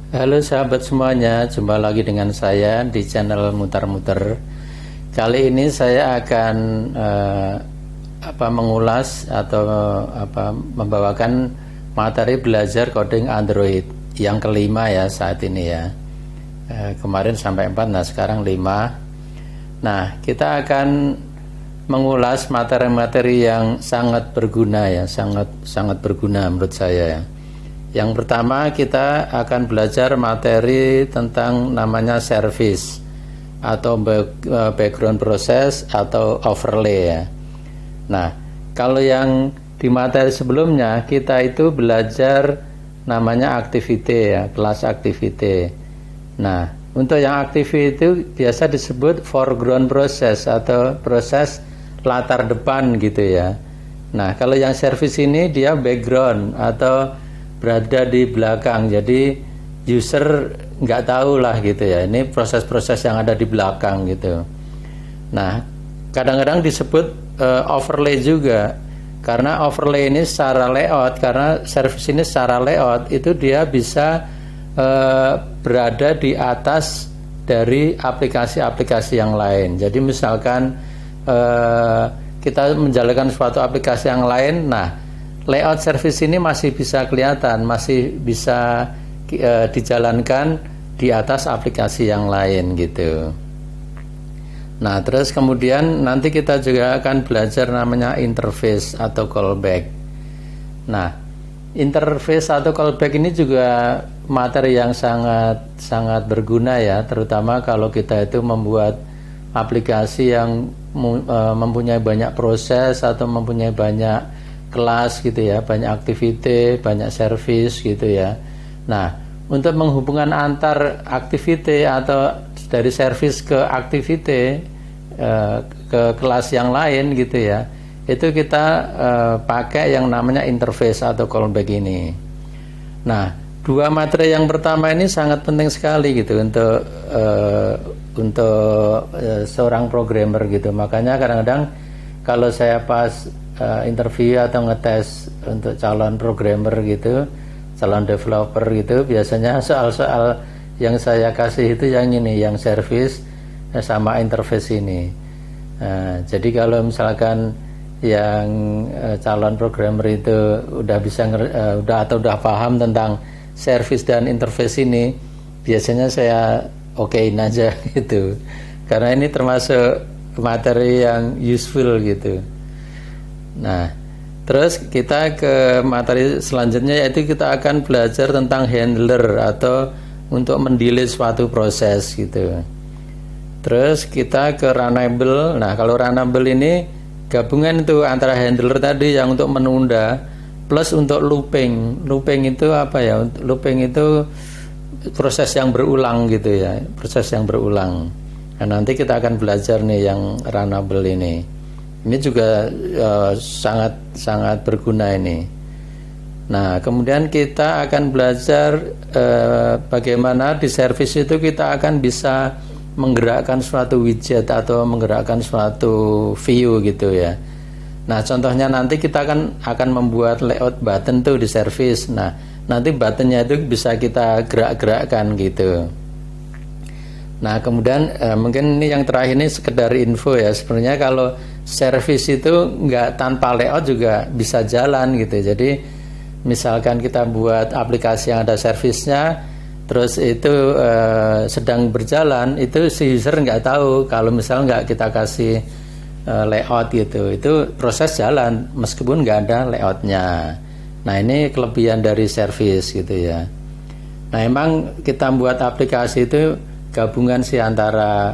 Halo sahabat semuanya, jumpa lagi dengan saya di channel Muter-Muter. Kali ini saya akan mengulas atau membawakan materi belajar coding Android yang kelima ya saat ini ya. Kemarin sampai 4, nah sekarang 5. Nah, kita akan mengulas materi-materi yang sangat berguna ya, sangat berguna menurut saya ya. Yang pertama kita akan belajar materi tentang namanya service atau background process atau overlay ya. Nah, kalau yang di materi sebelumnya kita itu belajar namanya activity ya, kelas activity. Nah, untuk yang activity itu biasa disebut foreground process atau proses latar depan gitu ya. Nah, kalau yang service ini dia background atau berada di belakang, jadi user nggak tahu lah gitu ya, ini proses-proses yang ada di belakang gitu. Nah, kadang-kadang disebut overlay juga, karena overlay ini secara layout, karena service ini secara layout itu dia bisa berada di atas dari aplikasi-aplikasi yang lain. Jadi misalkan kita menjalankan suatu aplikasi yang lain, nah layout service ini masih bisa kelihatan, masih bisa dijalankan di atas aplikasi yang lain gitu. Nah, terus kemudian nanti kita juga akan belajar namanya interface atau callback. Nah, interface atau callback ini juga materi yang sangat berguna ya, terutama kalau kita itu membuat aplikasi yang mempunyai banyak proses atau mempunyai banyak kelas gitu ya, banyak activity, banyak service gitu ya. Nah, untuk menghubungkan antar activity atau dari service ke activity ke kelas yang lain gitu ya, itu kita pakai yang namanya interface atau callback ini. Nah, dua materi yang pertama ini sangat penting sekali gitu untuk seorang programmer gitu. Makanya kadang-kadang kalau saya pas interview atau ngetes untuk calon programmer gitu, calon developer gitu, biasanya soal-soal yang saya kasih itu yang ini, yang service sama interface ini. Jadi kalau misalkan yang calon programmer itu udah paham tentang service dan interface ini, biasanya saya okein aja gitu, karena ini termasuk materi yang useful gitu. Nah, terus kita ke materi selanjutnya, yaitu kita akan belajar tentang handler atau untuk mendelete suatu proses gitu. Terus kita ke runnable. Nah, kalau runnable ini gabungan itu antara handler tadi yang untuk menunda plus untuk looping. Looping itu apa ya? Looping itu proses yang berulang gitu ya, proses yang berulang. Nah, nanti kita akan belajar nih yang runnable ini. Ini juga sangat berguna ini. Nah, kemudian kita akan belajar bagaimana di service itu kita akan bisa menggerakkan suatu widget atau menggerakkan suatu view gitu ya. Nah, contohnya nanti kita akan membuat layout button tuh di service. Nah, nanti buttonnya itu bisa kita gerak-gerakkan gitu. Nah, kemudian mungkin ini yang terakhir ini sekedar info ya. Sebenarnya kalau service itu nggak tanpa layout juga bisa jalan gitu. Jadi misalkan kita buat aplikasi yang ada service-nya, terus itu sedang berjalan, itu si user nggak tahu kalau misal nggak kita kasih layout gitu. Itu proses jalan meskipun nggak ada layoutnya. Nah, ini kelebihan dari service gitu ya. Nah, emang kita buat aplikasi itu gabungan sih antara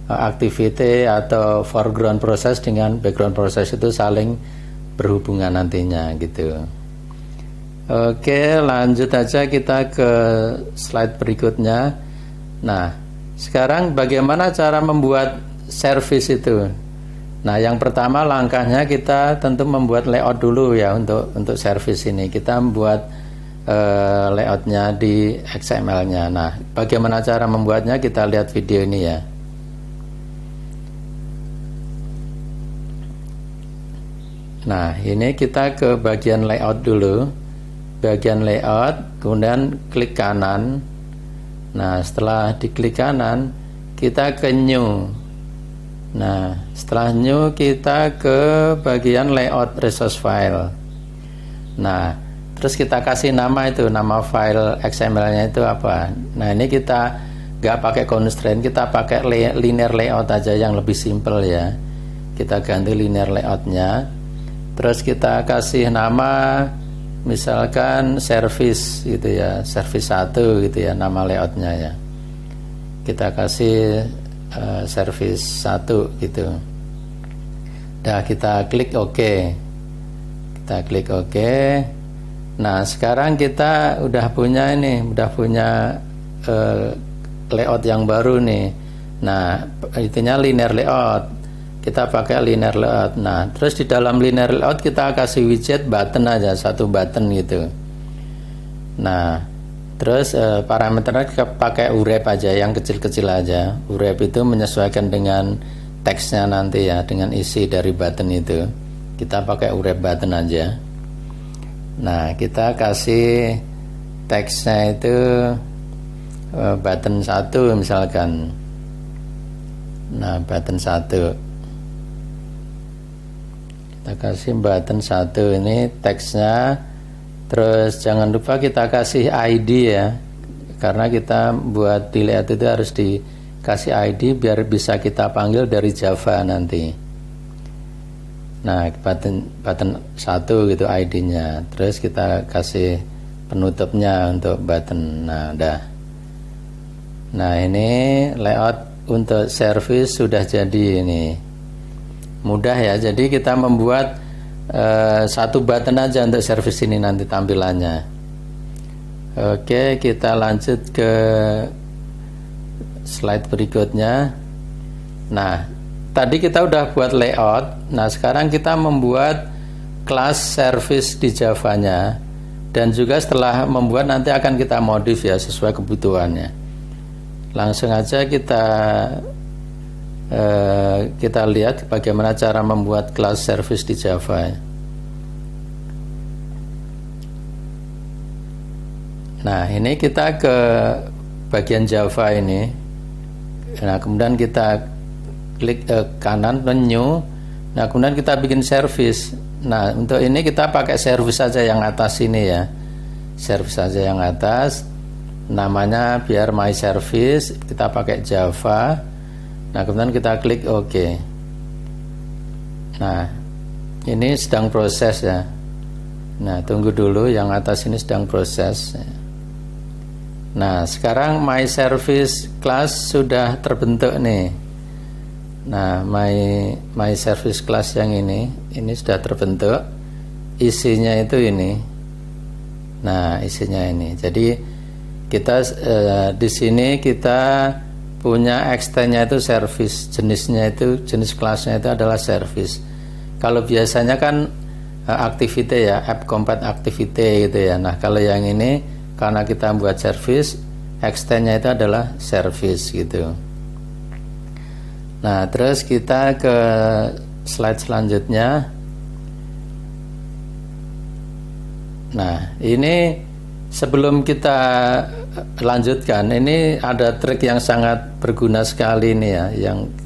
activity atau foreground process dengan background process, itu saling berhubungan nantinya gitu. Oke, lanjut aja kita ke slide berikutnya. Nah, sekarang bagaimana cara membuat service itu? Nah, yang pertama langkahnya kita tentu membuat layout dulu ya untuk service ini. Kita membuat layoutnya di XML-nya. Nah, bagaimana cara membuatnya? Kita lihat video ini ya. Nah, ini kita ke bagian layout dulu. Bagian layout, kemudian klik kanan. Nah, setelah diklik kanan, kita ke new. Nah, setelah new kita ke bagian layout resource file. Nah, terus kita kasih nama itu, nama file XML-nya itu apa. Nah, ini kita nggak pakai constraint, kita pakai linear layout aja yang lebih simple ya. Kita ganti linear layoutnya. Terus kita kasih nama misalkan service gitu ya, service 1 gitu ya nama layoutnya ya. Kita kasih service 1 gitu. Dah, kita klik OK. Kita klik OK. Nah, sekarang kita udah punya ini, udah punya layout yang baru nih. Nah, intinya linear layout. Kita pakai linear layout. Nah, terus di dalam linear layout kita kasih widget button aja, satu button gitu. Nah, terus parameternya kita pakai urep aja, yang kecil-kecil aja. Urep itu menyesuaikan dengan teksnya nanti ya, dengan isi dari button itu. Kita pakai urep button aja. Nah, kita kasih teksnya itu button 1 misalkan. Nah, button 1. Kita kasih button 1 ini teksnya. Terus jangan lupa kita kasih ID ya, karena kita buat di layout itu harus dikasih ID biar bisa kita panggil dari Java nanti. Nah, button 1 gitu ID-nya. Terus kita kasih penutupnya untuk button. Nah, udah. Nah, ini layout untuk service sudah jadi ini. Mudah ya, jadi kita membuat satu button aja untuk service ini nanti tampilannya. Oke, kita lanjut ke slide berikutnya. Nah, tadi kita udah buat layout. Nah, sekarang kita membuat kelas service di Java-nya. Dan juga setelah membuat nanti akan kita modif ya sesuai kebutuhannya. Langsung aja kita lihat bagaimana cara membuat kelas service di Java. Nah, ini kita ke bagian Java ini. Nah, kemudian kita klik kanan menu. Nah, kemudian kita bikin service. Nah, untuk ini kita pakai service saja yang atas ini ya. Service saja yang atas. Namanya biar my service. Kita pakai Java. Nah, kemudian kita klik OK. Nah, ini sedang proses ya. Nah, tunggu dulu, yang atas ini sedang proses. Nah, sekarang my service class sudah terbentuk nih. Nah, my service class yang ini sudah terbentuk. Isinya itu ini. Nah, isinya ini. Jadi kita di sini kita punya extendnya itu service, jenis kelasnya itu adalah service. Kalau biasanya kan activity ya, app compat activity gitu ya. Nah, kalau yang ini karena kita buat service, extendnya itu adalah service gitu. Nah, terus kita ke slide selanjutnya. Nah, ini sebelum kita lanjutkan, ini ada trik yang sangat berguna sekali nih ya,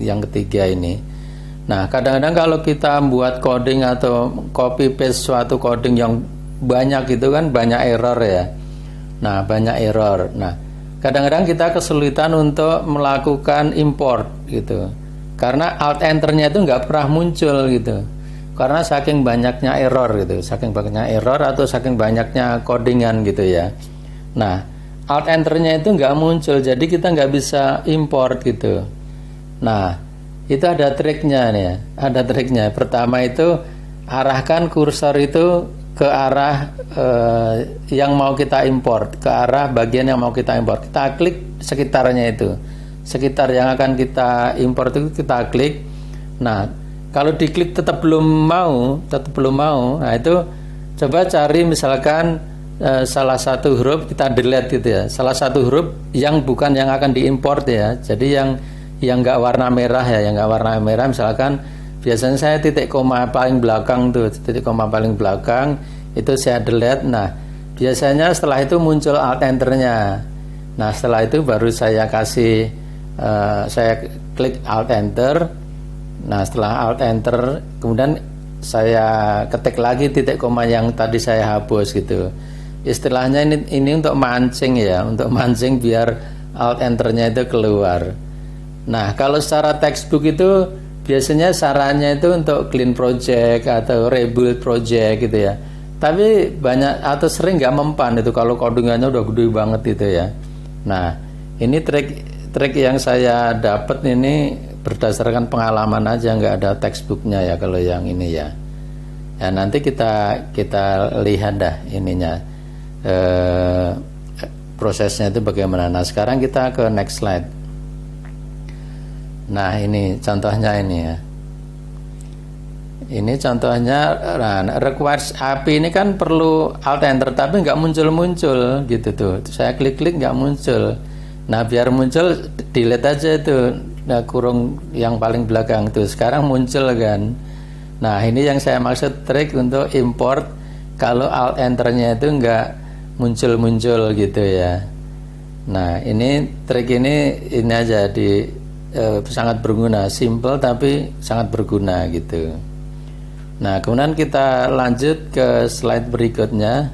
yang ketiga ini. Nah, kadang-kadang kalau kita buat coding atau copy paste suatu coding yang banyak itu kan banyak error ya. Nah, banyak error. Nah, kadang-kadang kita kesulitan untuk melakukan import gitu. Karena alt enternya itu nggak pernah muncul gitu. Karena saking banyaknya error gitu, saking banyaknya error atau saking banyaknya codingan gitu ya. Nah, alt enternya itu nggak muncul, jadi kita nggak bisa import gitu. Nah, itu ada triknya nih ya, ada triknya. Pertama itu arahkan kursor itu ke arah yang mau kita import, ke arah bagian yang mau kita import. Kita klik sekitarnya itu, sekitar yang akan kita import itu kita klik. Nah, kalau diklik tetap belum mau, nah itu coba cari misalkan salah satu huruf kita delete gitu ya, salah satu huruf yang bukan yang akan diimport ya, jadi yang nggak warna merah ya, yang nggak warna merah misalkan biasanya saya titik koma paling belakang tuh, titik koma paling belakang itu saya delete. Nah, biasanya setelah itu muncul alt enternya. Nah setelah itu baru saya kasih saya klik Alt Enter. Nah setelah Alt Enter kemudian saya ketik lagi titik koma yang tadi saya hapus gitu. Istilahnya ini untuk mancing ya, untuk mancing biar Alt Enternya itu keluar. Nah kalau secara textbook itu biasanya sarannya itu untuk clean project atau rebuild project gitu ya. Tapi banyak atau sering nggak mempan itu kalau codingannya udah gede banget itu ya. Nah ini trik yang saya dapat ini berdasarkan pengalaman aja, nggak ada textbooknya ya kalau yang ini ya. Ya nanti kita lihat dah ininya prosesnya itu bagaimana. Nah sekarang kita ke next slide. Nah ini contohnya ini ya. Ini contohnya requires API ini kan perlu Alt Enter tapi nggak muncul gitu tuh. Saya klik nggak muncul. Nah biar muncul delete aja itu. Nah, kurung yang paling belakang tuh sekarang muncul kan. Nah ini yang saya maksud trik untuk import kalau Alt Enternya itu nggak muncul gitu ya. Nah ini trik ini aja sangat berguna, simple tapi sangat berguna gitu. Nah kemudian kita lanjut ke slide berikutnya.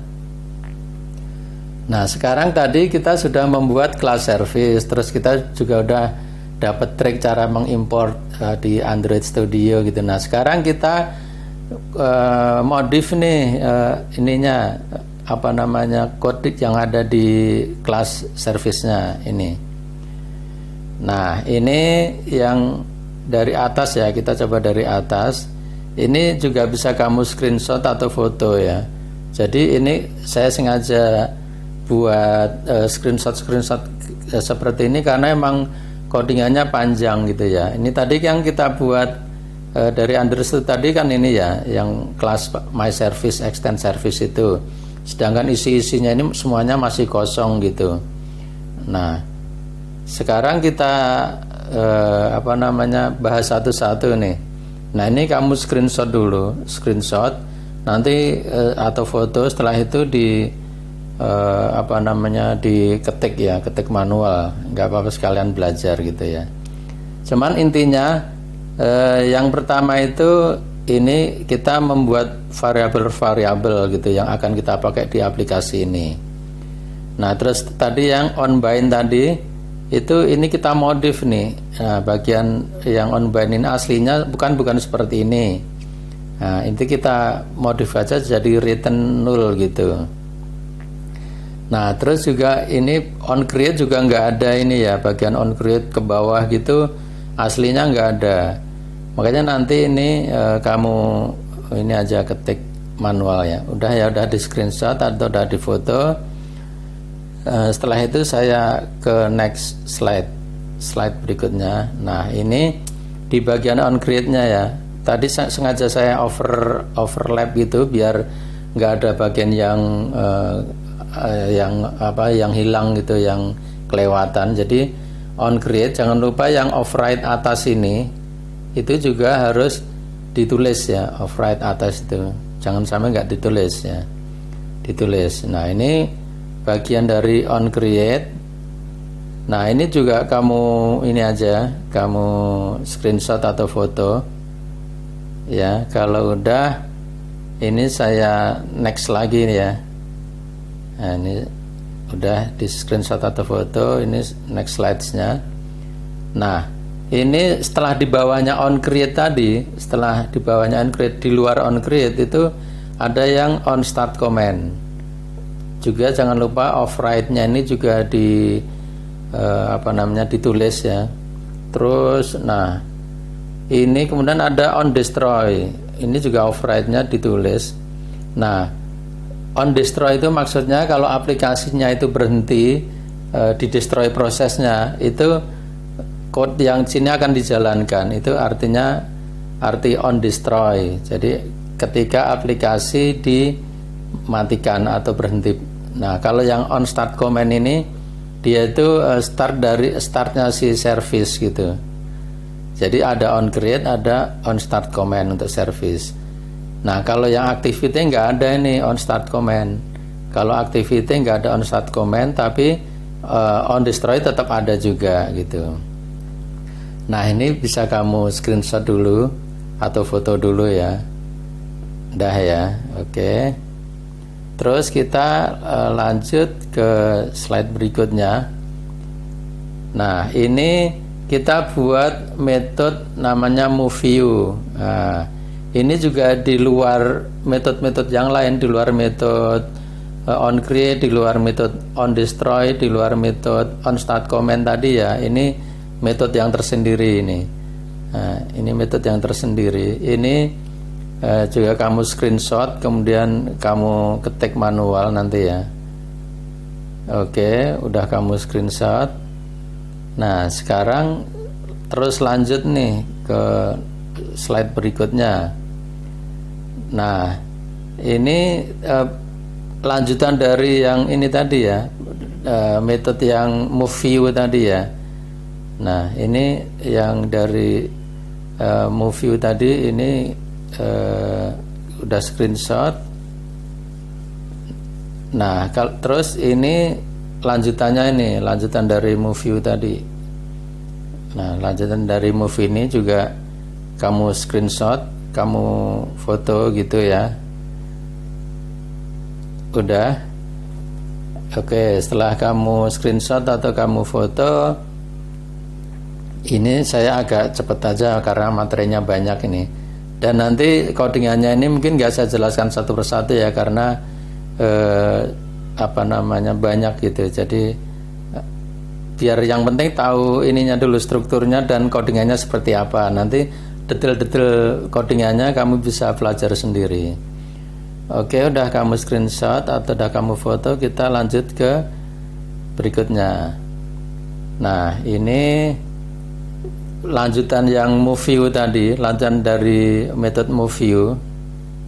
Nah sekarang tadi kita sudah membuat kelas service, terus kita juga udah dapat trik cara mengimport di Android Studio gitu. Nah sekarang kita modif nih ininya apa namanya kode yang ada di kelas service-nya ini. Nah ini yang dari atas ya, kita coba dari atas. Ini juga bisa kamu screenshot atau foto ya. Jadi ini saya sengaja buat screenshot seperti ini karena emang codingannya panjang gitu ya. Ini tadi yang kita buat dari Android tadi kan ini ya, yang kelas My Service, Extend Service itu. Sedangkan isi-isinya ini semuanya masih kosong gitu. Nah, sekarang kita apa namanya bahas satu-satu nih. Nah ini kamu screenshot dulu, nanti atau foto, setelah itu apa namanya diketik ya, ketik manual, nggak apa-apa sekalian belajar gitu ya. Cuman intinya yang pertama itu ini kita membuat variabel gitu yang akan kita pakai di aplikasi ini. Nah terus tadi yang onBind tadi itu ini kita modif nih. Nah, bagian yang onBind ini aslinya bukan seperti ini. Nah, ini kita modif aja jadi return null gitu. Nah, terus juga ini onCreate juga nggak ada ini ya, bagian onCreate ke bawah gitu aslinya nggak ada. Makanya nanti ini kamu ini aja ketik manual ya. Udah di screenshot atau udah di foto. Setelah itu saya ke next slide berikutnya. Nah ini di bagian onCreate-nya ya. Tadi sengaja saya overlap gitu biar nggak ada bagian yang hilang gitu, yang kelewatan. Jadi onCreate jangan lupa yang override atas ini itu juga harus ditulis ya, override atas itu jangan sampai nggak ditulis ya, ditulis. Nah ini bagian dari onCreate. Nah ini juga kamu ini aja, kamu screenshot atau foto ya. Kalau udah ini saya next lagi ya. Nah ini udah di screenshot atau foto, ini next slides-nya. Nah ini setelah di bawahnya onCreate tadi, setelah di bawahnya onCreate, di luar onCreate itu ada yang onStart command. Juga jangan lupa override-nya ini juga ditulis ya. Terus nah ini kemudian ada onDestroy, ini juga override-nya ditulis. Nah onDestroy itu maksudnya kalau aplikasinya itu berhenti di destroy prosesnya, itu code yang sini akan dijalankan. Itu artinya arti onDestroy. Jadi ketika aplikasi dimatikan atau berhenti. Nah kalau yang onStart command ini dia itu startnya si service gitu. Jadi ada onCreate, ada onStart command untuk service. Nah kalau yang activity nggak ada ini onStart command. Kalau activity nggak ada onStart command, tapi on destroy tetap ada juga gitu. Nah ini bisa kamu screenshot dulu atau foto dulu ya. Udah ya, oke. Terus kita lanjut ke slide berikutnya. Nah ini kita buat metode namanya move view. Nah, ini juga di luar metode-metode yang lain, di luar metode on create, di luar metode on destroy, di luar metode on start comment tadi ya. Ini metode yang tersendiri ini. Nah, ini metode yang tersendiri. Ini juga kamu screenshot, kemudian kamu ketik manual nanti ya. Oke, udah kamu screenshot. Nah, sekarang terus lanjut nih ke slide berikutnya. Nah, ini lanjutan dari yang ini tadi ya, metode yang move view tadi ya. Nah, ini yang dari move view tadi ini udah screenshot. Nah, terus ini lanjutannya, ini lanjutan dari move view tadi. Nah, lanjutan dari move ini juga kamu screenshot, kamu foto gitu ya. Udah. Oke, setelah kamu screenshot atau kamu foto, ini saya agak cepet aja karena materinya banyak ini. Dan nanti codingannya ini mungkin nggak saya jelaskan satu persatu ya, karena banyak gitu. Jadi biar yang penting tahu ininya dulu, strukturnya dan codingannya seperti apa. Nanti detail-detail codingannya kamu bisa pelajari sendiri. Oke, udah kamu screenshot atau udah kamu foto, kita lanjut ke berikutnya. Nah, ini lanjutan yang move view tadi, lanjutan dari metode move view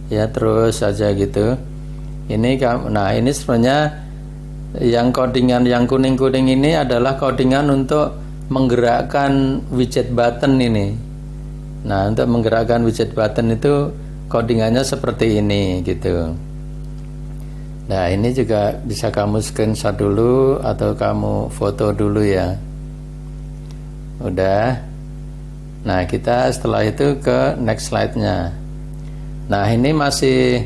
ya, terus saja gitu. Ini nah ini sebenarnya yang codingan yang kuning-kuning ini adalah codingan untuk menggerakkan widget button ini. Nah, untuk menggerakkan widget button itu codingannya seperti ini gitu. Nah, ini juga bisa kamu screenshot dulu atau kamu foto dulu ya. Udah. Nah, kita setelah itu ke next slide-nya. Nah, ini masih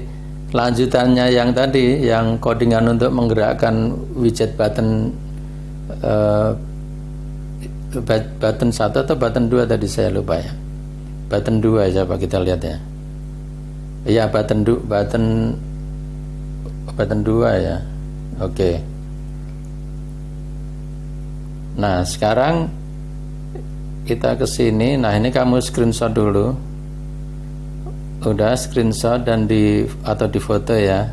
lanjutannya yang tadi, yang codingan untuk menggerakkan widget button button 1 atau button 2 tadi saya lupa ya. Button 2 coba kita lihat ya. Iya, button 2 ya. Oke. Nah, sekarang kita ke sini. Nah, ini kamu screenshot dulu. Udah screenshot dan di foto ya.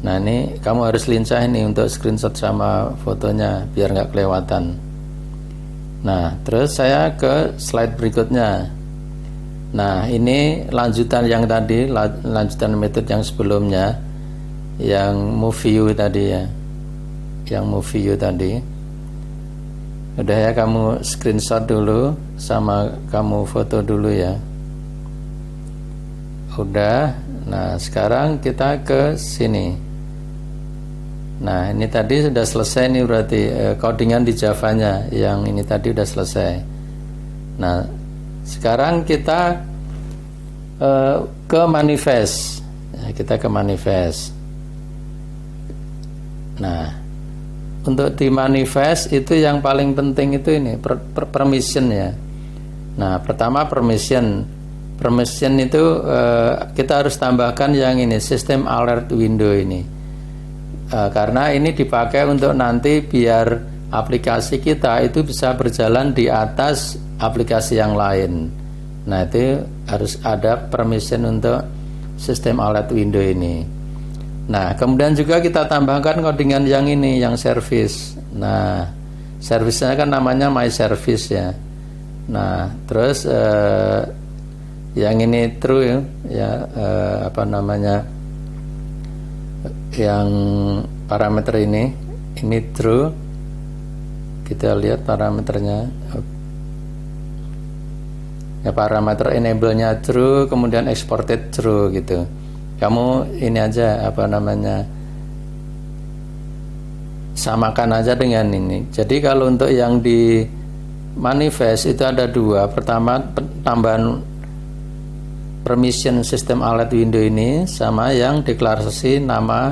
Nah, ini kamu harus lincah ini untuk screenshot sama fotonya biar nggak kelewatan. Nah, terus saya ke slide berikutnya. Nah, ini lanjutan yang tadi, lanjutan metode yang sebelumnya, yang move view tadi ya, yang move view tadi. Udah ya, kamu screenshot dulu sama kamu foto dulu ya. Udah. Nah, sekarang kita ke sini. Nah, ini tadi sudah selesai nih, berarti codingan di Java-nya yang ini tadi udah selesai. Nah, sekarang kita ke manifest. Kita ke manifest. Nah, untuk di manifest itu yang paling penting itu ini permission ya. Nah, pertama permission itu kita harus tambahkan yang ini, sistem alert window ini, karena ini dipakai untuk nanti biar aplikasi kita itu bisa berjalan di atas aplikasi yang lain. Nah, itu harus ada permission untuk sistem alert window ini. Nah, kemudian juga kita tambahkan codingan yang ini, yang service. Nah, service-nya kan namanya my service ya. Nah, terus yang ini true ya, yang parameter ini true. Kita lihat parameternya ya, parameter enable-nya true, kemudian exported true gitu. Kamu ini aja samakan aja dengan ini. Jadi kalau untuk yang di manifest itu ada dua. Pertama, tambahan permission sistem alert window ini sama yang deklarasi nama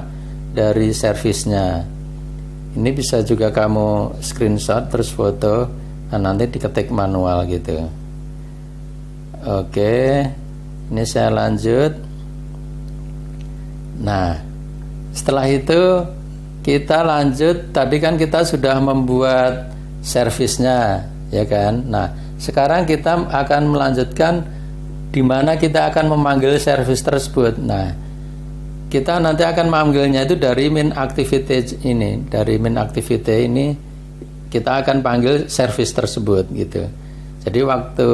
dari servisnya. Ini bisa juga kamu screenshot terus foto, nah nanti diketik manual gitu. Oke, ini saya lanjut. Nah, setelah itu kita lanjut. Tadi kan kita sudah membuat servisnya, ya kan? Nah, sekarang kita akan melanjutkan di mana kita akan memanggil servis tersebut. Nah, kita nanti akan memanggilnya itu dari main activity ini. Dari main activity ini kita akan panggil servis tersebut gitu. Jadi waktu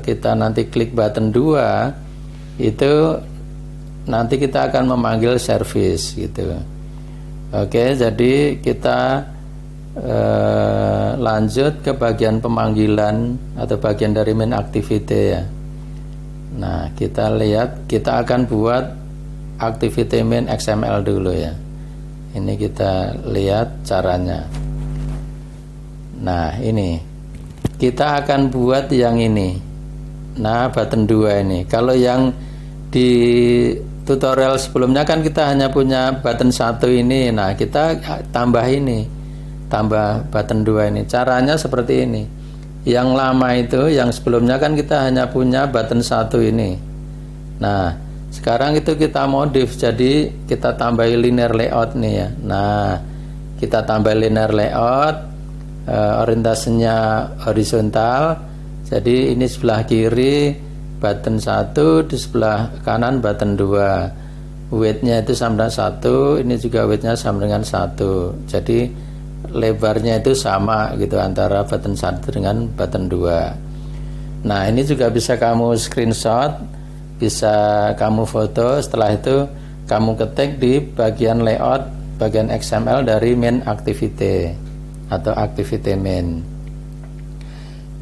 kita nanti klik button 2 itu nanti kita akan memanggil servis gitu. Oke, jadi kita lanjut ke bagian pemanggilan atau bagian dari main activity ya. Nah, kita lihat, kita akan buat activity main XML dulu ya. Ini kita lihat caranya. Nah, ini kita akan buat yang ini. Nah, button 2 ini. Kalau yang di tutorial sebelumnya kan kita hanya punya button 1 ini. Nah, kita tambah ini. Tambah button 2 ini. Caranya seperti ini. Yang lama itu, yang sebelumnya kan kita hanya punya button 1 ini. Nah, sekarang itu kita modif, jadi kita tambahin linear layout nih ya. Nah, kita tambah linear layout, orientasinya horizontal. Jadi ini sebelah kiri button 1, di sebelah kanan button 2. Weight-nya itu sama dengan 1, ini juga weight-nya sama dengan 1. Jadi lebarnya itu sama gitu antara button 1 dengan button 2. Nah, ini juga bisa kamu screenshot, bisa kamu foto. Setelah itu kamu ketik di bagian layout, bagian XML dari main activity atau activity main.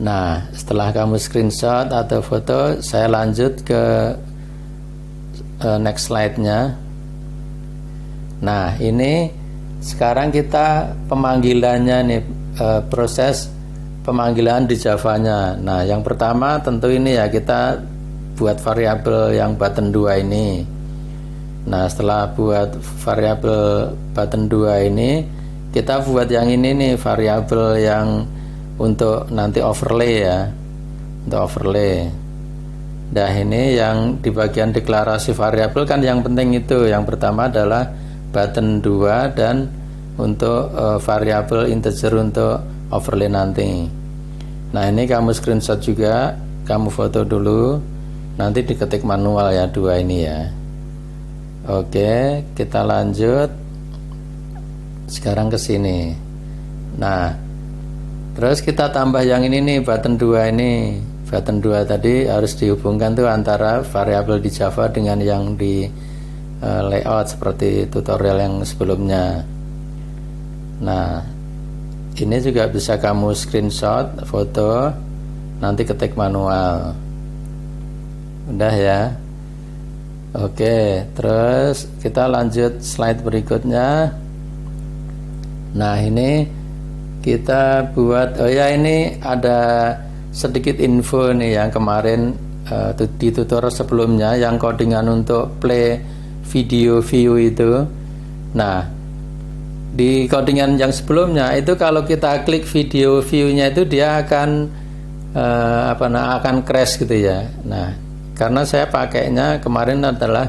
Nah, setelah kamu screenshot atau foto, saya lanjut ke next slide-nya. Nah, ini sekarang kita pemanggilannya nih, proses pemanggilan di Java-nya. Nah, yang pertama tentu ini ya, kita buat variabel yang button 2 ini. Nah, setelah buat variabel button 2 ini, kita buat yang ini nih, variabel yang untuk nanti overlay ya, untuk overlay. Nah, ini yang di bagian deklarasi variabel kan yang penting itu. Yang pertama adalah button 2 dan untuk variabel integer untuk overlay nanti. Nah, ini kamu screenshot juga, kamu foto dulu, nanti diketik manual ya 2 ini ya. Oke, kita lanjut sekarang ke sini. Nah, terus kita tambah yang ini nih, button 2 ini. Button 2 tadi harus dihubungkan tuh antara variabel di Java dengan yang di layout seperti tutorial yang sebelumnya. Nah, ini juga bisa kamu screenshot, foto, nanti ketik manual. Udah ya. Oke, terus kita lanjut slide berikutnya. Nah, ini kita buat, oh ya, ini ada sedikit info nih yang kemarin di tutorial sebelumnya yang codingan untuk play video view itu. Nah, di codingan yang sebelumnya itu kalau kita klik video view-nya itu dia akan akan crash gitu ya. Nah, karena saya pakainya kemarin adalah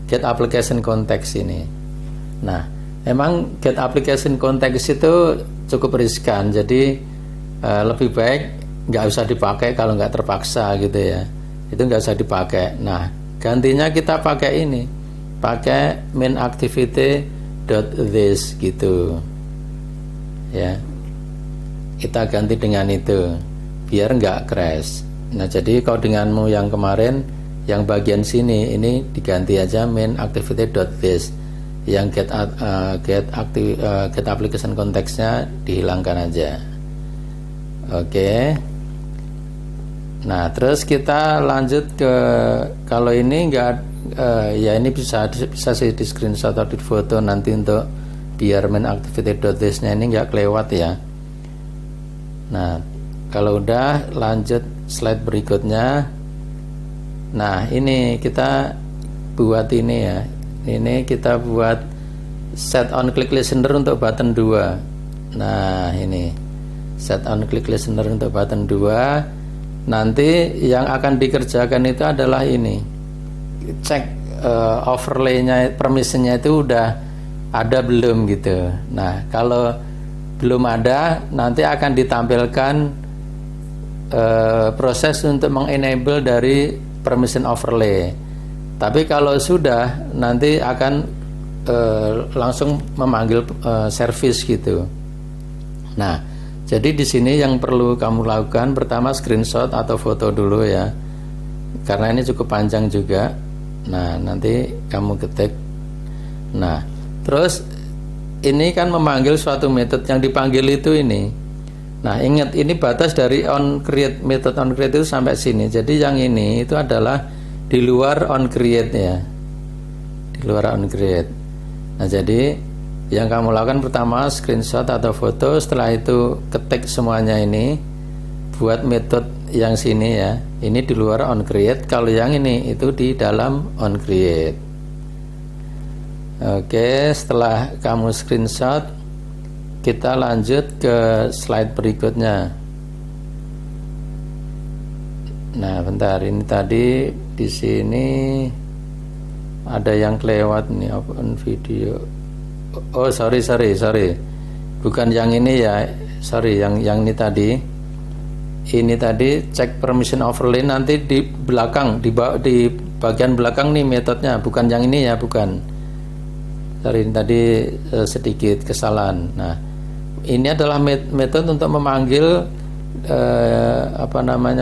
get application context ini. Nah, emang get application context itu cukup riskan, jadi lebih baik nggak usah dipakai kalau nggak terpaksa gitu ya. Itu nggak usah dipakai. Nah, gantinya kita pakai ini, pakai main activity.this gitu ya. Kita ganti dengan itu biar nggak crash. Nah, jadi codinganmu yang kemarin yang bagian sini ini diganti aja main activity.this, yang get application konteksnya dihilangkan aja. Oke. Nah, terus kita lanjut ke, kalau ini enggak ya ini bisa sih di screenshot atau di foto nanti untuk biar main activity.this-nya ini nggak kelewat ya. Nah, kalau udah lanjut slide berikutnya. Nah, ini kita buat ini ya. Ini kita buat set on click listener untuk button 2. Nah, ini set on click listener untuk button 2. Nanti yang akan dikerjakan itu adalah ini, cek overlay-nya, permission-nya itu udah ada belum gitu. Nah, kalau belum ada, nanti akan ditampilkan proses untuk mengenable dari permission overlay. Tapi kalau sudah, nanti akan langsung memanggil service gitu. Nah, jadi di sini yang perlu kamu lakukan pertama screenshot atau foto dulu ya, karena ini cukup panjang juga. Nah, nanti kamu ketik. Nah, terus ini kan memanggil suatu metode, yang dipanggil itu ini. Nah, ingat ini batas dari onCreate, metode onCreate itu sampai sini. Jadi yang ini itu adalah di luar onCreate ya, di luar onCreate. Nah, jadi yang kamu lakukan pertama screenshot atau foto, setelah itu ketik semuanya ini, buat metode yang sini ya, ini di luar onCreate, kalau yang ini itu di dalam onCreate. Oke, setelah kamu screenshot, kita lanjut ke slide berikutnya. Nah, bentar, ini tadi di sini ada yang kelewat nih, open video. Oh, sorry, bukan yang ini ya, sorry, yang ini tadi. Ini tadi cek permission overlay, nanti di belakang, di bagian belakang nih metodenya, bukan yang ini ya, bukan. Sorry, ini tadi sedikit kesalahan. Nah, ini adalah metode untuk memanggil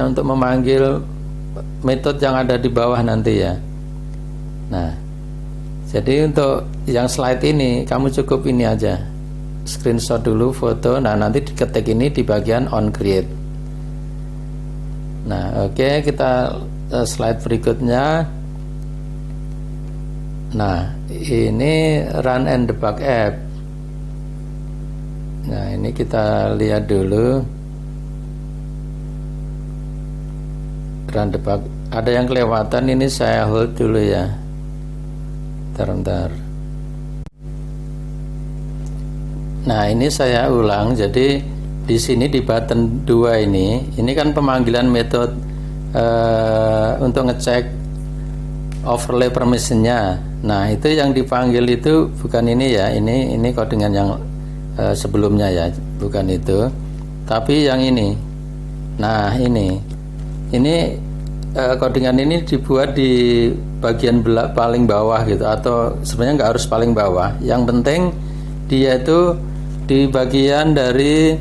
untuk memanggil metode yang ada di bawah nanti ya. Nah, jadi untuk yang slide ini kamu cukup ini aja, screenshot dulu, foto. Nah, nanti diketik ini di bagian onCreate. Nah, oke, kita slide berikutnya. Nah, ini run and debug app. Nah, ini kita lihat dulu. Run debug, ada yang kelewatan, ini saya hold dulu ya. Bentar. Nah, ini saya ulang. Jadi di sini di button 2 ini kan pemanggilan metode untuk ngecek overlay permissionnya. Nah, itu yang dipanggil itu bukan ini ya, ini codingan yang sebelumnya ya, bukan itu, tapi yang ini. Nah, ini codingan ini dibuat di bagian paling bawah gitu, atau sebenarnya nggak harus paling bawah, yang penting dia itu di bagian dari,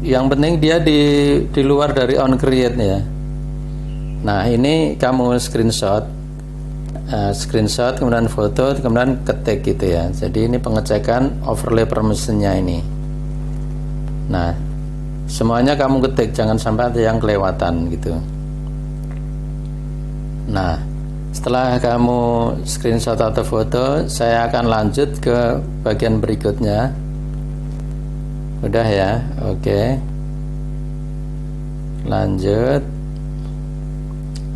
yang penting dia di luar dari onCreate ya. Nah, ini kamu screenshot, kemudian foto, kemudian ketik gitu ya. Jadi ini pengecekan overlay permissionnya ini. Nah, semuanya kamu ketik, jangan sampai ada yang kelewatan gitu. Nah, setelah kamu screenshot atau foto, saya akan lanjut ke bagian berikutnya. Udah ya, oke. Lanjut.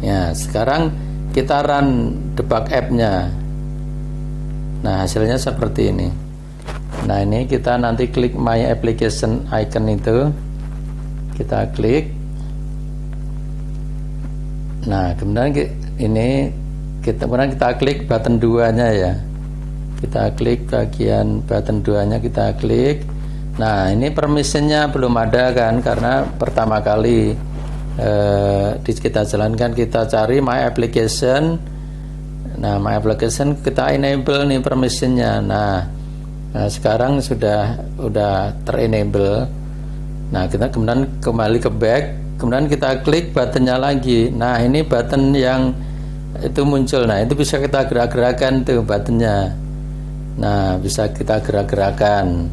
Ya, sekarang kita run debug app-nya. Nah, hasilnya seperti ini. Nah, ini kita nanti klik my application icon itu. Kita klik. Nah, kemudian kemudian kita klik button 2-nya ya. Kita klik bagian button 2-nya, kita klik. Nah, ini permissionnya belum ada kan, karena pertama kali kita jalankan, kita cari my application. Nah, my application kita enable nih permissionnya. Nah, sekarang sudah terenable. Nah, kita kemudian kembali ke back, kemudian kita klik buttonnya lagi. Nah, ini button yang itu muncul. Nah, itu bisa kita gerak-gerakan tuh buttonnya. Nah, bisa kita gerak-gerakan.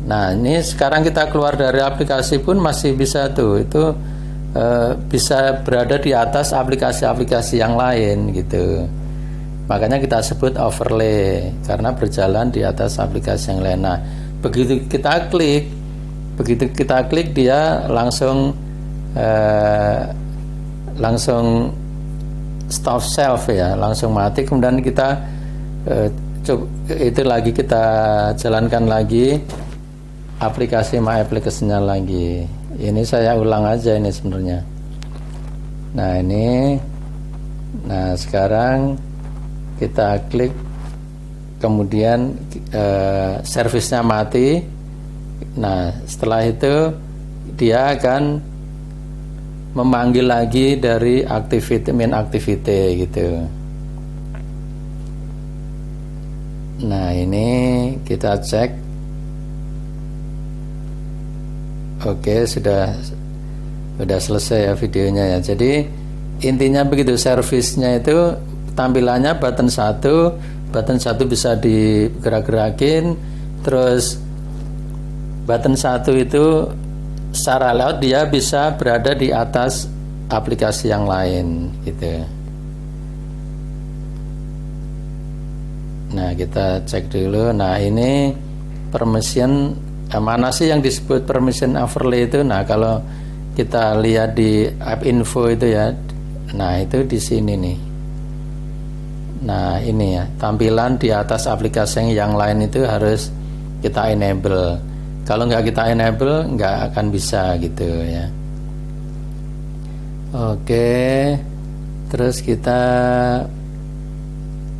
Nah, ini sekarang kita keluar dari aplikasi pun masih bisa tuh. Itu bisa berada di atas aplikasi-aplikasi yang lain gitu. Makanya kita sebut overlay karena berjalan di atas aplikasi yang lain. Nah, begitu kita klik dia langsung stop self ya, langsung mati. Kemudian kita itu lagi kita jalankan lagi aplikasi My Application-nya lagi. Ini saya ulang aja ini sebenarnya. Nah ini, nah sekarang kita klik, kemudian servisnya mati. Nah setelah itu dia akan memanggil lagi dari main activity gitu. Nah ini kita cek. Oke, sudah selesai ya videonya ya. Jadi intinya begitu, servisnya itu tampilannya button 1 bisa digerak-gerakin, terus button 1 itu secara layout dia bisa berada di atas aplikasi yang lain gitu. Nah kita cek dulu. Nah ini permission, mana sih yang disebut permission overlay itu? Nah kalau kita lihat di app info itu ya, nah itu di sini nih. Nah ini ya, tampilan di atas aplikasi yang lain itu harus kita enable. Kalau nggak kita enable nggak akan bisa gitu ya. Oke, terus kita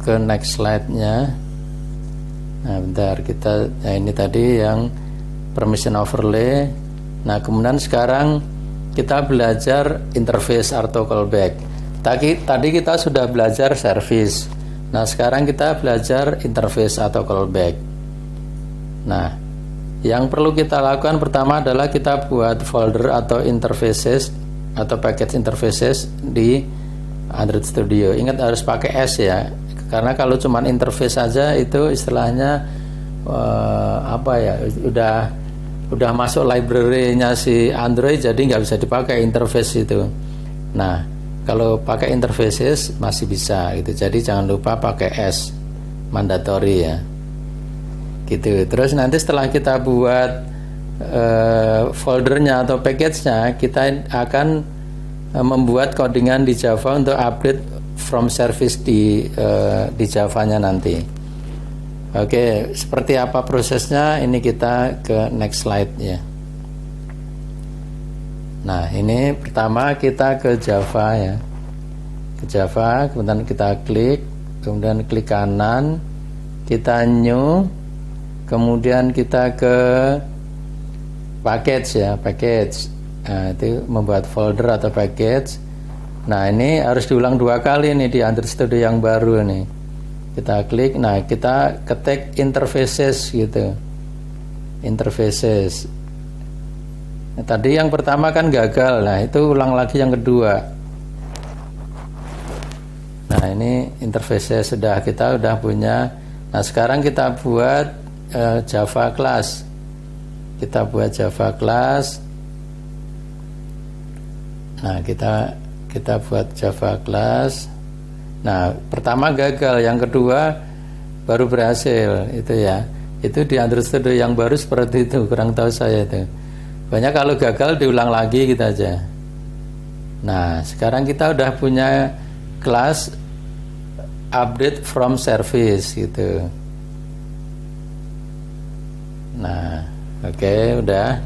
ke next slide-nya. Nah bentar, nah ini tadi yang permission overlay. Nah kemudian sekarang kita belajar interface atau callback. Tadi kita sudah belajar service. Nah sekarang kita belajar interface atau callback. Nah yang perlu kita lakukan pertama adalah kita buat folder atau interfaces atau package interfaces di Android Studio. Ingat harus pakai S ya, karena kalau cuman interface saja itu istilahnya udah masuk library-nya si Android, jadi nggak bisa dipakai interface itu. Nah kalau pakai interfaces masih bisa gitu, jadi jangan lupa pakai S, mandatory ya gitu. Terus nanti setelah kita buat foldernya atau package-nya, kita akan membuat codingan di Java untuk update from service di Java-nya nanti. Oke, seperti apa prosesnya? Ini kita ke next slide ya. Nah ini pertama kita ke Java ya, ke Java, kemudian kita klik, kemudian klik kanan, kita new, kemudian kita ke package ya, package. Nah itu membuat folder atau package. Nah ini harus diulang 2 kali nih di Android Studio yang baru nih. Kita klik, nah kita ketik interfaces gitu, interfaces. Nah, tadi yang pertama kan gagal, nah itu ulang lagi yang kedua. Nah ini interfaces kita udah punya. Nah sekarang kita buat Java class. Kita buat Java class. Nah kita buat Java class. Nah pertama gagal, yang kedua baru berhasil itu ya. Itu di Android Studio yang baru seperti itu, kurang tahu saya itu. Banyak kalau gagal diulang lagi gitu aja. Nah sekarang kita udah punya kelas update from service gitu. Nah oke, udah.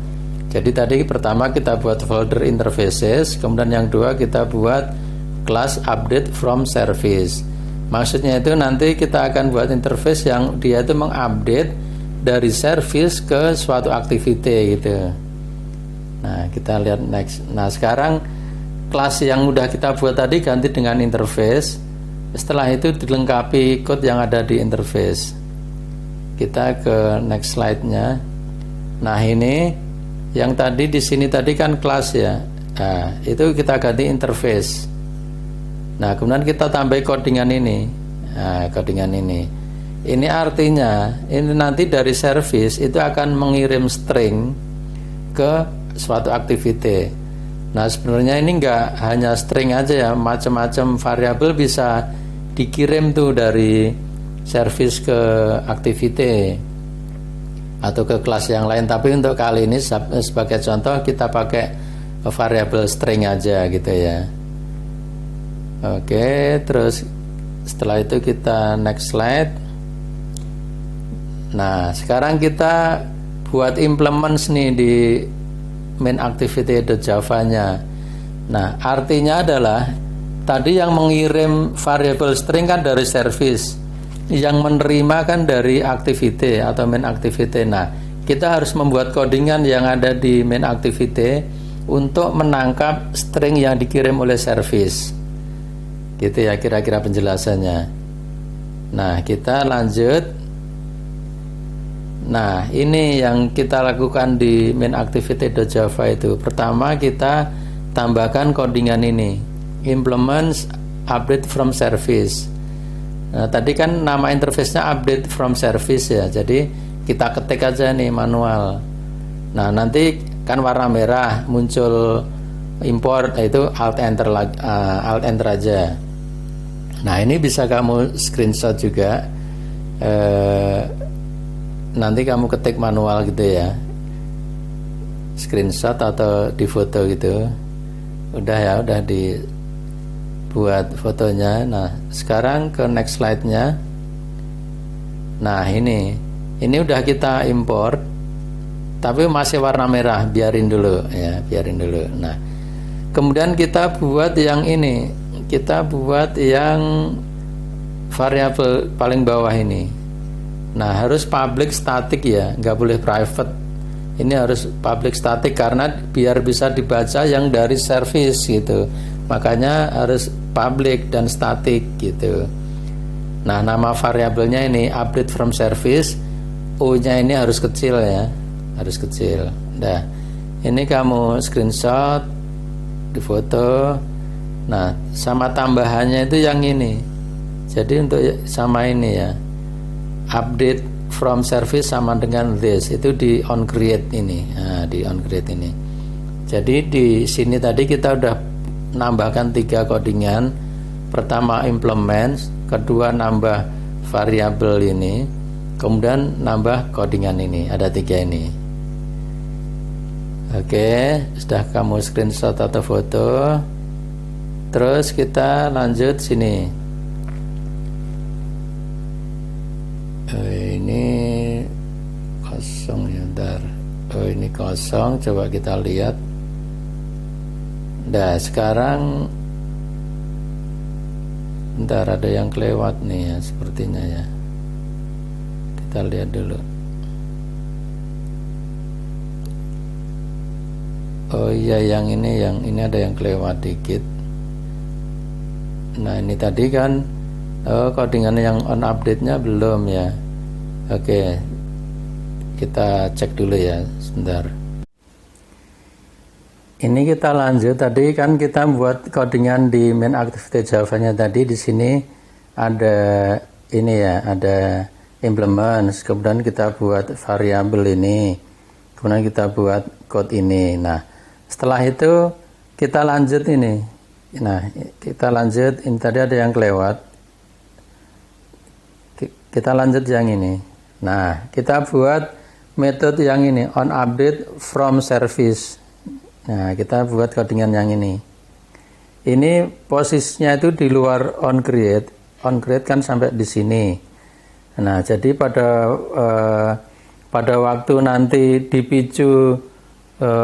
Jadi tadi pertama kita buat folder interfaces, kemudian yang kedua kita buat kelas update from service. Maksudnya itu nanti kita akan buat interface yang dia itu mengupdate dari service ke suatu activity gitu. Nah kita lihat next. Nah sekarang kelas yang udah kita buat tadi ganti dengan interface. Setelah itu dilengkapi code yang ada di interface. Kita ke next slide-nya. Nah ini yang tadi di sini tadi kan kelas ya. Nah itu kita ganti interface. Nah kemudian kita tambah codingan ini. Nah codingan ini. Ini artinya ini nanti dari service itu akan mengirim string ke suatu activity. Nah sebenarnya ini enggak hanya string aja ya, macam-macam variabel bisa dikirim tuh dari service ke activity atau ke kelas yang lain. Tapi untuk kali ini sebagai contoh kita pakai variable string aja gitu ya. Oke, terus setelah itu kita next slide. Nah, sekarang kita buat implements nih di main activity.java-nya. Nah, artinya adalah tadi yang mengirim variable string kan dari service, yang menerima kan dari activity atau main activity. Nah, kita harus membuat codingan yang ada di main activity untuk menangkap string yang dikirim oleh service. Gitu ya kira-kira penjelasannya. Nah, kita lanjut. Nah, ini yang kita lakukan di main activity.java itu. Pertama kita tambahkan codingan ini, implements update from service. Nah, tadi kan nama interface-nya update from service ya. Jadi kita ketik aja nih manual. Nah, nanti kan warna merah muncul import, itu alt enter aja. Nah, ini bisa kamu screenshot juga. Nanti kamu ketik manual gitu ya, screenshot atau di foto gitu. Udah ya, udah dibuat fotonya. Nah, sekarang ke next slide-nya. Nah, ini udah kita import, tapi masih warna merah. Biarin dulu ya, biarin dulu. Nah, kemudian kita buat yang ini. Kita buat yang variabel paling bawah ini. Nah, harus public static ya, nggak boleh private. Ini harus public static karena biar bisa dibaca yang dari service gitu. Makanya harus public dan static gitu. Nah, nama variabelnya ini update from service. O-nya ini harus kecil ya, harus kecil. Nah, ini kamu screenshot, di foto. Nah, sama tambahannya itu yang ini. Jadi untuk sama ini ya, update from service sama dengan this, itu di on create ini. Nah, di on create ini. Jadi di sini tadi kita udah nambahkan 3 codingan. Pertama implements, kedua nambah variabel ini, kemudian nambah codingan ini. Ada 3 ini. Oke, sudah kamu screenshot atau foto. Terus kita lanjut sini. Ini kosong ya, ntar. Oh, ini kosong, coba kita lihat. Nah, sekarang ntar ada yang kelewat nih ya, sepertinya ya. Kita lihat dulu. Oh iya, yang ini ada yang kelewat dikit. Nah, ini tadi kan codingan yang on update-nya belum ya. Oke, kita cek dulu ya, sebentar. Ini kita lanjut. Tadi kan kita buat codingan di main activity Java-nya tadi. Di sini ada ini ya, ada implements. Kemudian kita buat variabel ini. Kemudian kita buat code ini. Nah, setelah itu kita lanjut ini. Nah, kita lanjut. Ini tadi ada yang kelewat. Kita lanjut yang ini. Nah, kita buat metode yang ini, on update from service. Nah, kita buat codingan yang ini. Ini posisinya itu di luar on create. On create kan sampai di sini. Nah, jadi pada waktu nanti dipicu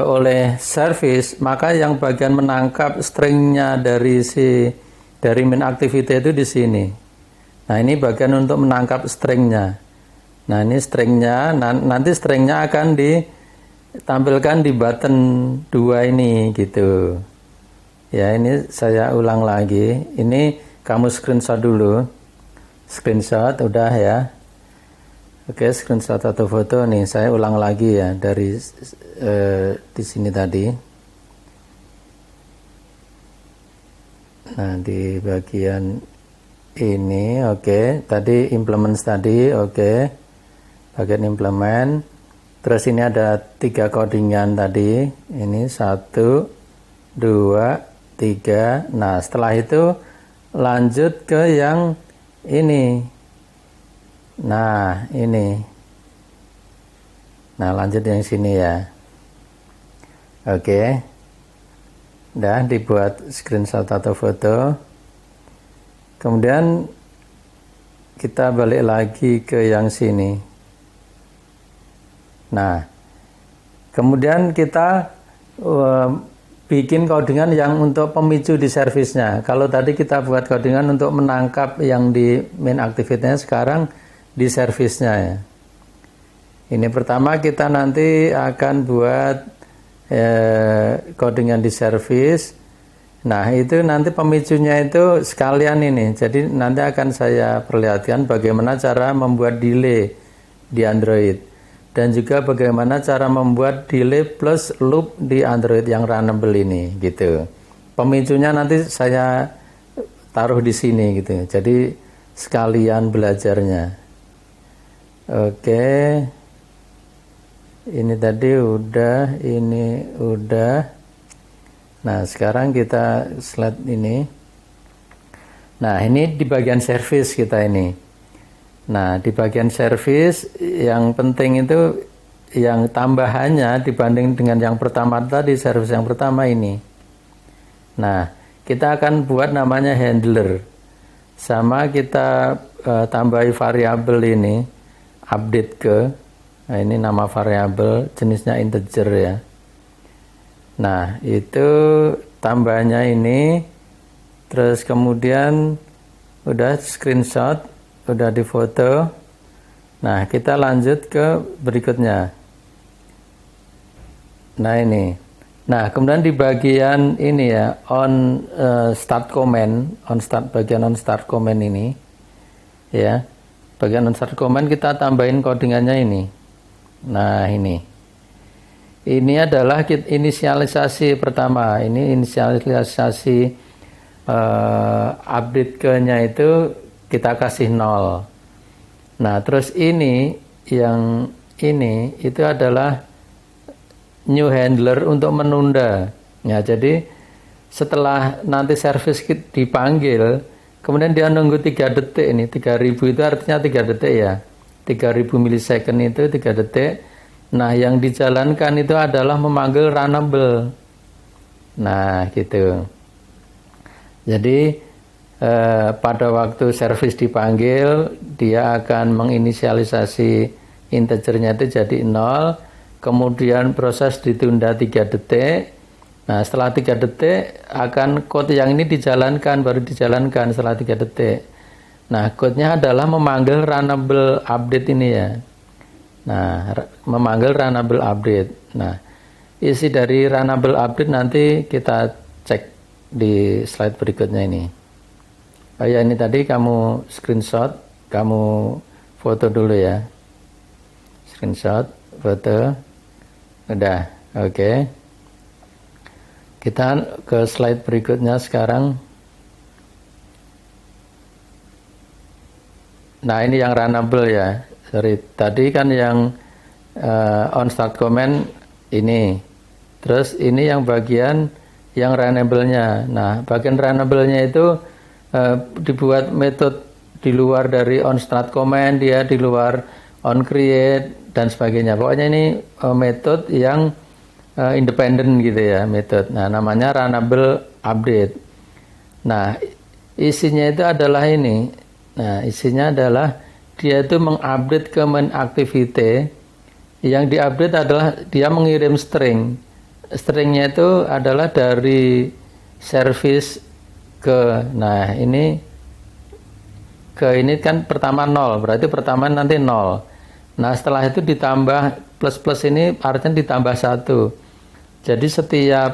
oleh service, maka yang bagian menangkap stringnya dari main activity itu di sini. Nah, ini bagian untuk menangkap stringnya. Nah, ini stringnya. Nanti stringnya akan ditampilkan di button 2 ini gitu. Ya, ini saya ulang lagi. Ini kamu screenshot dulu. Screenshot udah ya. Oke, screenshot atau foto nih. Saya ulang lagi ya dari di sini tadi. Nah, di bagian ini oke. Tadi implements tadi oke. Bagian implement. Terus ini ada 3 codingan tadi. Ini 1, 2, 3. Nah, setelah itu lanjut ke yang ini. Nah, ini. Nah, lanjut yang sini ya. Oke. Udah dibuat screenshot atau foto. Kemudian kita balik lagi ke yang sini. Nah, kemudian kita bikin codingan yang untuk pemicu di servisnya. Kalau tadi kita buat codingan untuk menangkap yang di main activity-nya, sekarang di servisnya ya. Ini pertama kita nanti akan buat codingan di service. Nah, itu nanti pemicunya itu sekalian ini. Jadi nanti akan saya perlihatkan bagaimana cara membuat delay di Android. Dan juga bagaimana cara membuat delay plus loop di Android yang runnable ini gitu. Pemicunya nanti saya taruh di sini gitu. Jadi sekalian belajarnya. Oke. Ini tadi udah, ini udah. Nah, sekarang kita slide ini. Nah, ini di bagian service kita ini. Nah, di bagian service yang penting itu yang tambahannya dibanding dengan yang pertama tadi, service yang pertama ini. Nah, kita akan buat namanya handler. Sama kita tambahi variabel ini, update ke. Nah, ini nama variabel, jenisnya integer ya. Nah, itu tambahnya ini. Terus kemudian udah screenshot, udah difoto. Nah, kita lanjut ke berikutnya. Nah, ini. Nah, kemudian di bagian ini ya, on start comment, bagian on start comment ini ya. Bagian on start comment kita tambahin codingannya ini. Nah, ini adalah inisialisasi pertama. Ini inisialisasi update ke-nya itu kita kasih 0. Nah, terus ini yang ini itu adalah new handler untuk menunda. Ya, jadi setelah nanti service dipanggil, kemudian dia nunggu 3 detik ini. 3000 itu artinya 3 detik ya. 3000 milisecond itu 3 detik. Nah, yang dijalankan itu adalah memanggil runnable. Nah, gitu. Jadi pada waktu service dipanggil, dia akan menginisialisasi integernya itu jadi 0. Kemudian proses ditunda 3 detik. Nah, setelah 3 detik akan code yang ini dijalankan, baru dijalankan setelah 3 detik. Nah, code-nya adalah memanggil runnable update ini ya. Nah, memanggil runnable update. Nah, isi dari runnable update nanti kita cek di slide berikutnya ini. Oh ya, ini tadi kamu screenshot, kamu foto dulu ya. Screenshot, foto. Udah, oke. Kita ke slide berikutnya sekarang. Nah, ini yang runnable ya. Sorry, tadi kan yang on start comment ini. Terus ini yang bagian yang runnable-nya. Nah, bagian runnable-nya itu dibuat metode di luar dari on start comment, dia di luar on create dan sebagainya. Pokoknya ini metode yang independen gitu ya, metode. Nah, namanya runnable update. Nah, isinya itu adalah ini. Nah, isinya adalah dia itu mengupdate ke main activity. Yang diupdate adalah dia mengirim string. Stringnya itu adalah dari service ke, nah ini ke ini kan pertama 0, berarti pertama nanti 0. Nah, setelah itu ditambah plus ini artinya ditambah 1. Jadi setiap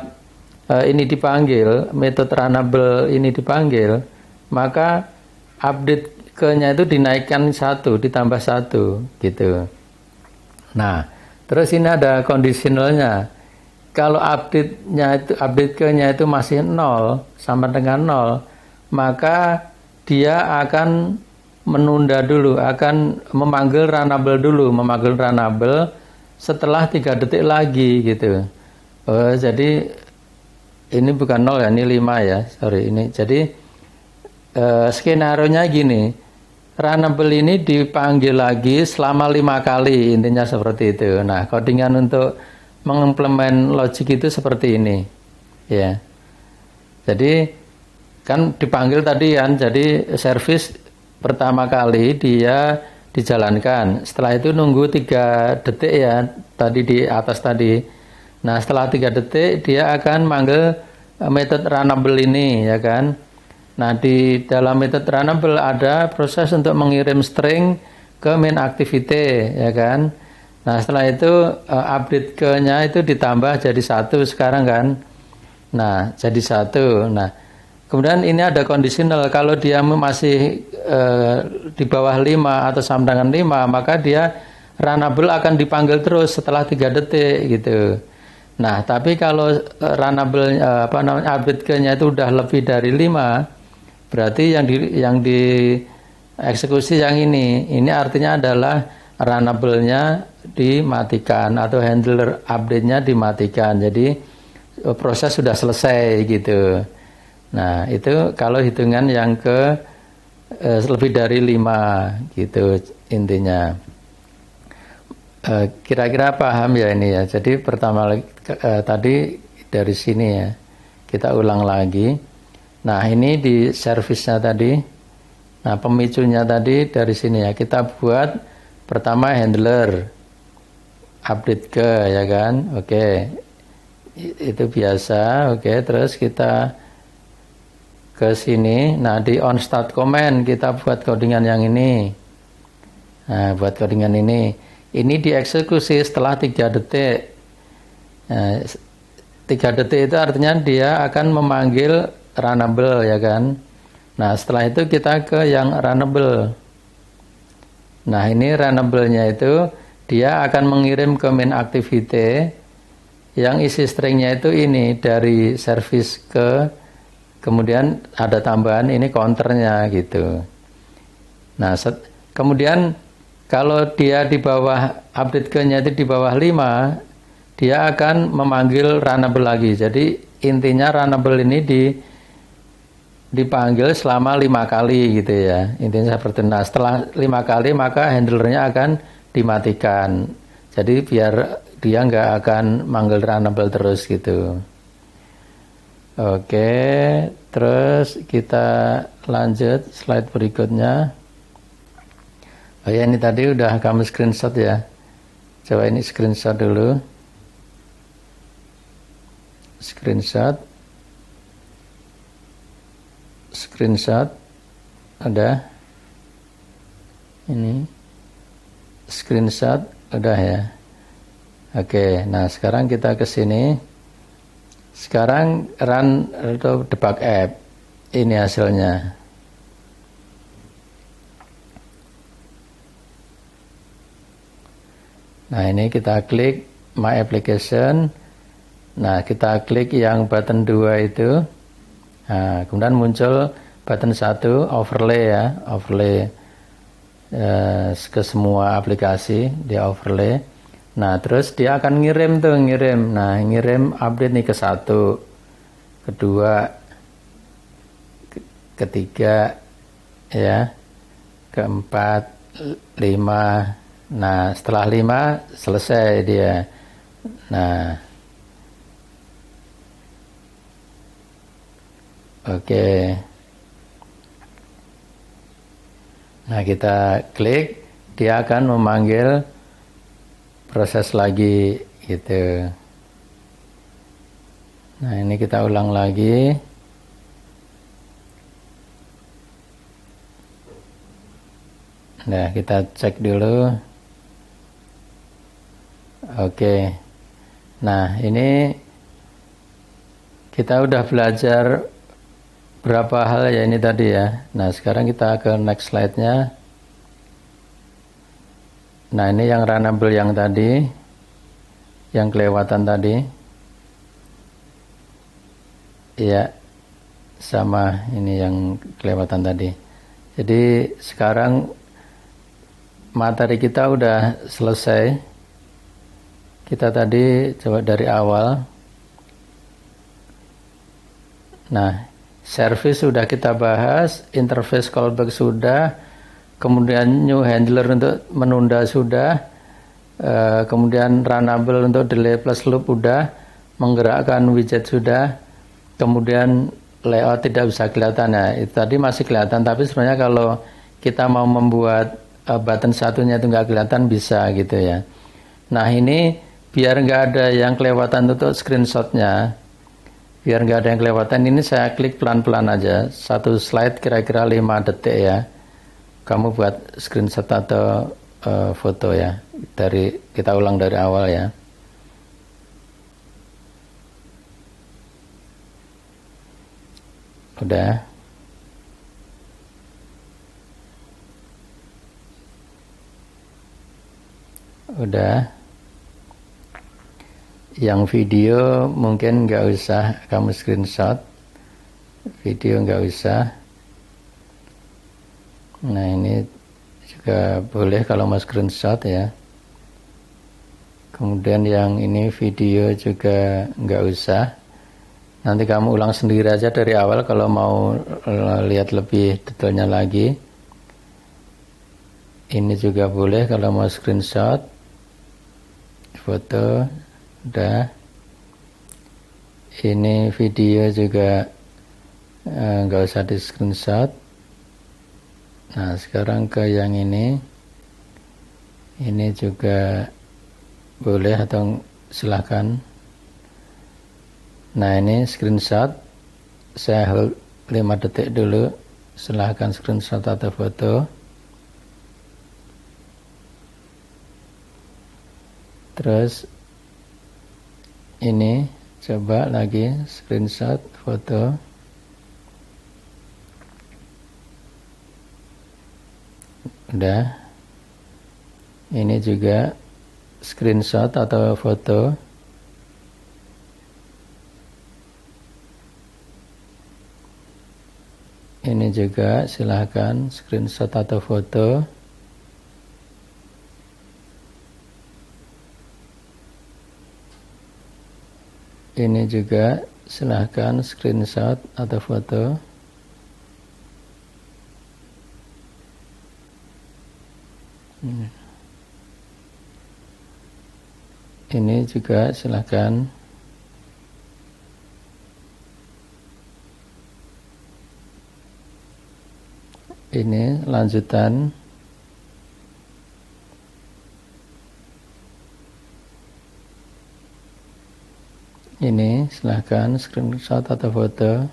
ini dipanggil, metode runnable ini dipanggil, maka update ke-nya itu dinaikkan 1, ditambah 1 gitu. Nah, terus ini ada conditionalnya. Kalau update ke-nya itu masih 0 sama dengan 0, maka dia akan menunda dulu, akan memanggil runnable dulu, memanggil runnable setelah 3 detik lagi gitu. Oh, jadi ini bukan 0 ya, ini 5 ya, sorry ini. Jadi skenario-nya gini, runnable ini dipanggil lagi selama 5 kali, intinya seperti itu. Nah, codingan untuk mengimplement logic itu seperti ini, ya. Jadi kan dipanggil tadi kan, jadi service pertama kali dia dijalankan, setelah itu nunggu 3 detik ya, tadi di atas tadi. Nah, setelah 3 detik dia akan manggil method runnable ini, ya kan. Nah, di dalam method runnable ada proses untuk mengirim string ke main activity, ya kan. Nah, setelah itu update ke-nya itu ditambah jadi 1 sekarang kan. Nah, jadi 1. Nah, kemudian ini ada conditional, kalau dia masih di bawah 5 atau sama dengan 5, maka dia runnable akan dipanggil terus setelah 3 detik gitu. Nah, tapi kalau runnable update ke-nya itu udah lebih dari 5, berarti yang di eksekusi yang ini artinya adalah runnable-nya dimatikan atau handler update-nya dimatikan. Jadi proses sudah selesai gitu. Nah, itu kalau hitungan yang ke lebih dari 5 gitu intinya. Kira-kira paham ya ini ya. Jadi pertama tadi dari sini ya. Kita ulang lagi. Nah, ini di service-nya tadi. Nah, pemicunya tadi dari sini ya. Kita buat pertama handler update ke, ya kan. Oke. Itu biasa. Oke, terus kita ke sini. Nah, di on start command kita buat codingan yang ini. Nah, buat codingan ini. Ini dieksekusi setelah 3 detik. Nah, 3 detik itu artinya dia akan memanggil runnable, ya kan. Nah, setelah itu kita ke yang runnable. Nah, ini runnable-nya itu dia akan mengirim ke main activity yang isi stringnya itu ini dari service ke, kemudian ada tambahan ini counternya gitu. Nah, kemudian kalau dia di bawah update ke-nya itu di bawah 5, dia akan memanggil runnable lagi. Jadi intinya runnable ini dipanggil selama 5 kali gitu ya. Intinya seperti itu. Nah, setelah 5 kali maka handlernya akan dimatikan. Jadi biar dia nggak akan manggil runnable terus gitu. Oke, terus kita lanjut slide berikutnya. Oh ya, ini tadi udah kamu screenshot ya. Coba ini screenshot dulu. Screenshot. Ada. Ini. Screenshot udah ya. Oke, nah sekarang kita ke sini. Sekarang run atau debug app. Ini hasilnya. Nah, ini kita klik My Application. Nah, kita klik yang button 2 itu. Nah, kemudian muncul button 1 overlay ya, overlay ke semua aplikasi, dia overlay. Nah, terus dia akan ngirim. Nah, ngirim update nih ke 1, kedua, ketiga, ya, keempat, 5. Nah, setelah 5 selesai dia. Nah, oke. Nah, kita klik, dia akan memanggil proses lagi gitu. Nah, ini kita ulang lagi. Nah, kita cek dulu. Oke. Nah, ini kita udah belajar berapa hal ya ini tadi ya. Nah, sekarang kita ke next slide-nya. Nah, ini yang runnable yang tadi, yang kelewatan tadi. Iya, sama ini yang kelewatan tadi. Jadi sekarang materi kita udah selesai. Kita tadi coba dari awal. Nah, service sudah kita bahas, interface callback sudah, kemudian new handler untuk menunda sudah, kemudian runnable untuk delay plus loop udah, menggerakkan widget sudah, kemudian layout tidak bisa kelihatan ya, itu tadi masih kelihatan, tapi sebenarnya kalau kita mau membuat button satunya itu nggak kelihatan bisa gitu ya. Nah ini biar nggak ada yang kelewatan untuk screenshotnya, biar nggak ada yang kelewatan, ini saya klik pelan-pelan aja, satu slide kira-kira 5 detik ya, kamu buat screenshot atau foto ya, kita ulang dari awal ya. Udah. Yang video mungkin nggak usah kamu screenshot, video nggak usah. Nah ini juga boleh kalau mau screenshot ya. Kemudian yang ini video juga nggak usah. Nanti kamu ulang sendiri aja dari awal kalau mau lihat lebih detailnya lagi. Ini juga boleh kalau mau screenshot, foto, udah. Ini video juga nggak usah di screenshot. Nah sekarang ke yang ini juga boleh atau silahkan. Nah ini screenshot, saya hold 5 detik dulu, silahkan screenshot atau foto. Terus ini coba lagi screenshot, foto. Udah. Ini juga screenshot atau foto. Ini juga silahkan screenshot atau foto. Ini juga silahkan screenshot atau foto. Ini juga silahkan. Ini lanjutan. Ini silahkan screenshot atau foto.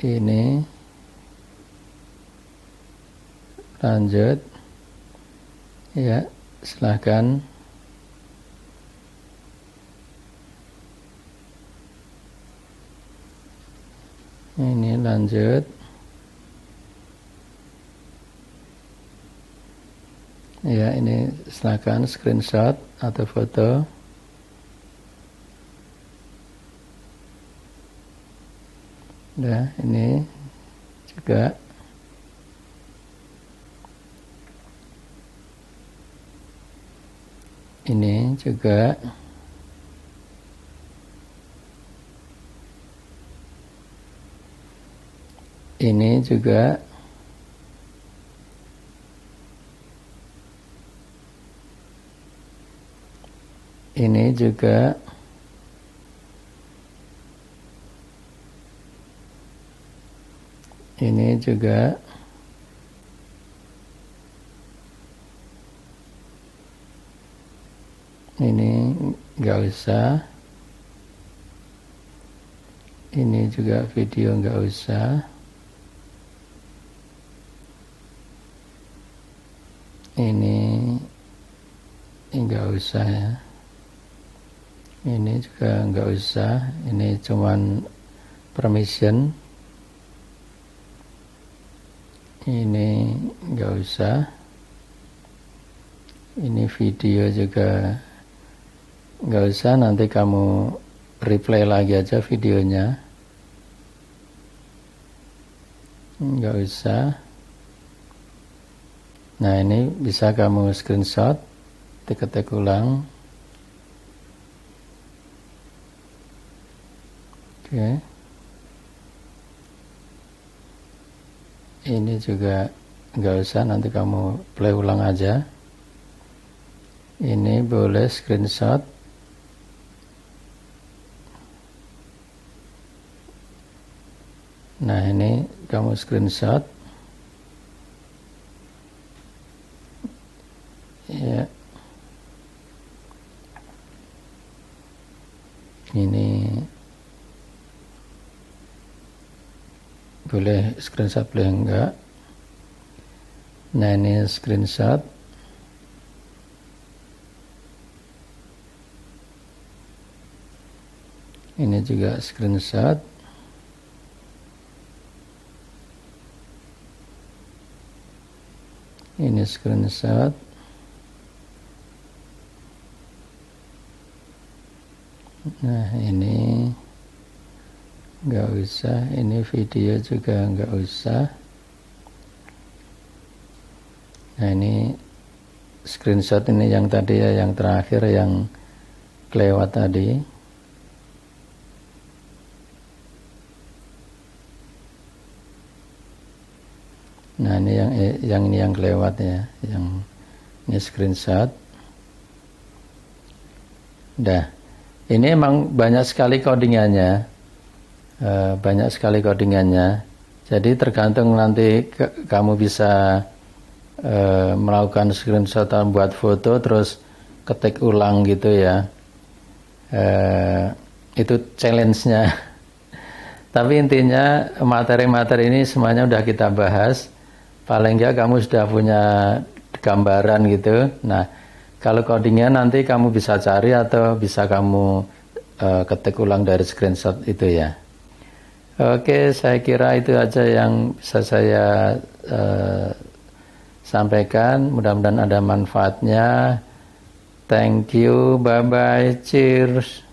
Ini lanjut ya, silahkan. Ini lanjut ya, ini silahkan screenshot atau foto. Nah ini juga. Ini juga. Ini juga. Ini juga. Ini juga. Ini nggak usah. Ini juga video nggak usah. Ini nggak usah ya. Ini juga nggak usah. Ini cuman permission. Ini nggak usah. Ini video juga nggak usah. Nanti kamu replay lagi aja videonya. Nggak usah. Nah ini bisa kamu screenshot, ketik ulang. Oke. ini juga nggak usah, nanti kamu play ulang aja. Ini boleh screenshot. Nah, ini kamu screenshot ya. Ini boleh screenshot, boleh enggak. Nah, ini screenshot. Ini juga screenshot. Ini screenshot. Nah, ini nggak usah. Ini video juga nggak usah. Nah, ini screenshot, ini yang tadi ya, yang terakhir yang kelewat tadi. Nah, ini yang kelewat ya, yang ini screenshot. Dah, ini emang banyak sekali codingannya, banyak sekali codingannya. Jadi tergantung nanti kamu bisa melakukan screenshot atau buat foto terus ketik ulang gitu ya. Itu challenge-nya. Tapi intinya materi-materi ini semuanya udah kita bahas. Paling enggak kamu sudah punya gambaran gitu. Nah, kalau codingnya nanti kamu bisa cari atau bisa kamu ketik ulang dari screenshot itu ya. Oke, saya kira itu aja yang bisa saya sampaikan. Mudah-mudahan ada manfaatnya. Thank you, bye-bye, cheers.